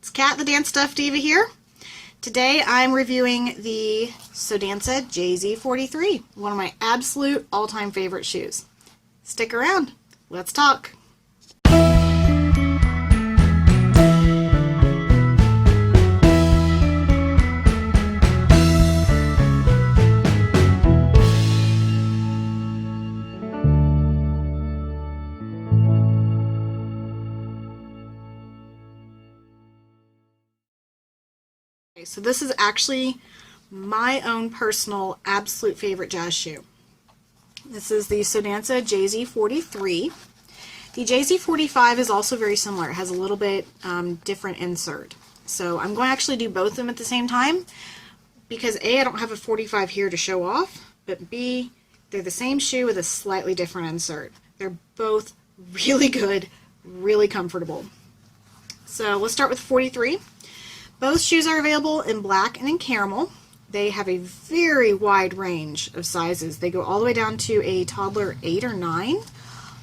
It's Kat, the Dance Stuff Diva here. Today I'm reviewing the Danca JZ43, one of my absolute all-time favorite shoes. Stick around. Let's talk. Okay, so this is actually my own personal absolute favorite jazz shoe. This is the Danca JZ43. The JZ45 is also very similar. It has a little bit different insert. So I'm going to actually do both of them at the same time because A, I don't have a 45 here to show off, but B, they're the same shoe with a slightly different insert. They're both really good, really comfortable. So let's start with 43. Both shoes are available in black and in caramel. They have a very wide range of sizes. They go all the way down to a toddler 8 or 9,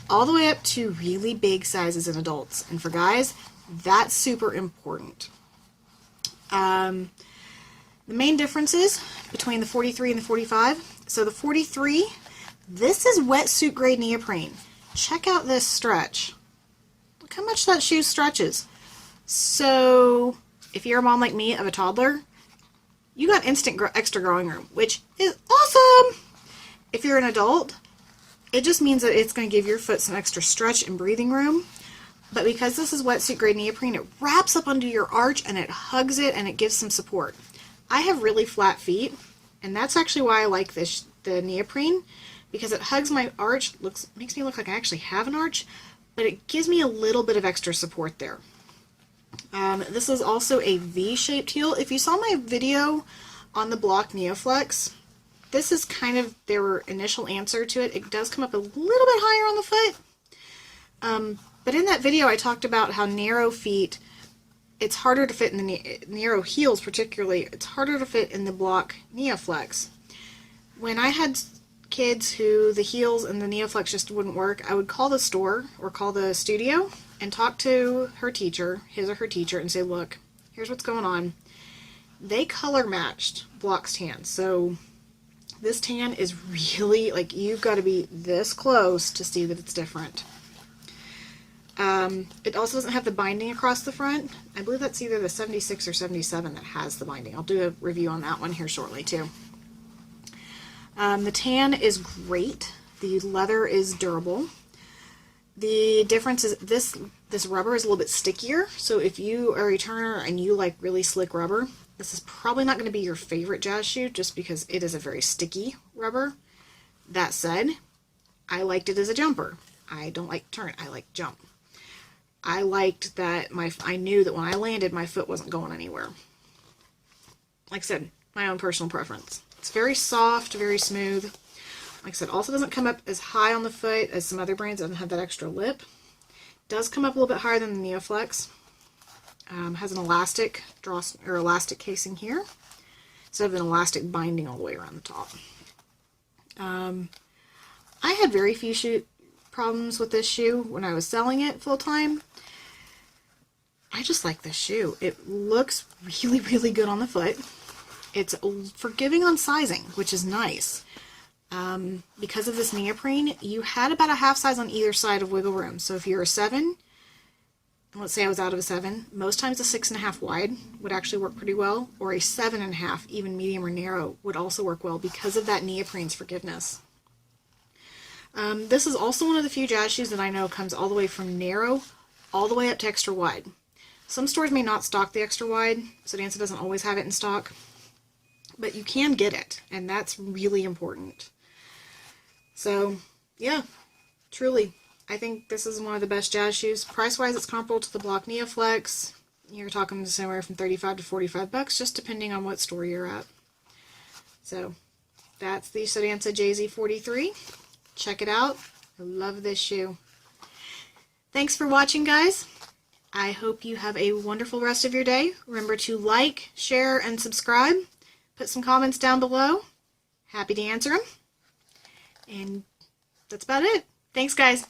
all the way up to really big sizes in adults. And for guys, that's super important. The main differences between the 43 and the 45. So the 43, this is wetsuit grade neoprene. Check out this stretch. Look how much that shoe stretches. So if you're a mom like me of a toddler, you got instant extra growing room, which is awesome. If you're an adult, it just means that it's going to give your foot some extra stretch and breathing room. But because this is wetsuit grade neoprene, it wraps up under your arch and it hugs it and it gives some support. I have really flat feet, and that's actually why I like this, the neoprene, because it hugs my arch, makes me look like I actually have an arch, but it gives me a little bit of extra support there. This is also a V-shaped heel. If you saw my video on the block Neoflex, this is kind of their initial answer to it. It does come up a little bit higher on the foot. But in that video I talked about how narrow feet, it's harder to fit in the narrow heels particularly, it's harder to fit in the block Neoflex. When I had kids who the heels and the Neoflex just wouldn't work, I would call the store or call the studio and talk to her teacher, his or her teacher, and say, look, here's what's going on. They color matched Block's tan, so this tan is really, like, you've got to be this close to see that it's different. It also doesn't have the binding across the front. I believe that's either the 76 or 77 that has the binding. I'll do a review on that one here shortly too. The tan is great. The leather is durable. The difference is this rubber is a little bit stickier, so if you are a returner and you like really slick rubber, this is probably not going to be your favorite jazz shoe just because it is a very sticky rubber. That said, I liked it as a jumper. I don't like turn, I like jump. I liked that I knew that when I landed my foot wasn't going anywhere. Like I said, my own personal preference. It's very soft, very smooth. Like I said, also doesn't come up as high on the foot as some other brands. It doesn't have that extra lip. Does come up a little bit higher than the Neoflex. Has an elastic elastic casing here instead of an elastic binding all the way around the top. I had very few problems with this shoe when I was selling it full time. I just like this shoe. It looks really, really good on the foot. It's forgiving on sizing, which is nice. Because of this neoprene, you had about a half size on either side of wiggle room. So if you're a 7, let's say I was out of a 7, most times a 6.5 wide would actually work pretty well, or a 7.5, even medium or narrow, would also work well because of that neoprene's forgiveness. This is also one of the few jazz shoes that I know comes all the way from narrow all the way up to extra wide. Some stores may not stock the extra wide, so Danca doesn't always have it in stock, but you can get it, and that's really important. So, yeah, truly, I think this is one of the best jazz shoes. Price-wise, it's comparable to the block Neoflex. You're talking somewhere from $35 to $45, just depending on what store you're at. So, that's the Danca JZ43. Check it out. I love this shoe. Thanks for watching, guys. I hope you have a wonderful rest of your day. Remember to like, share, and subscribe. Put some comments down below. Happy to answer them. And that's about it. Thanks, guys.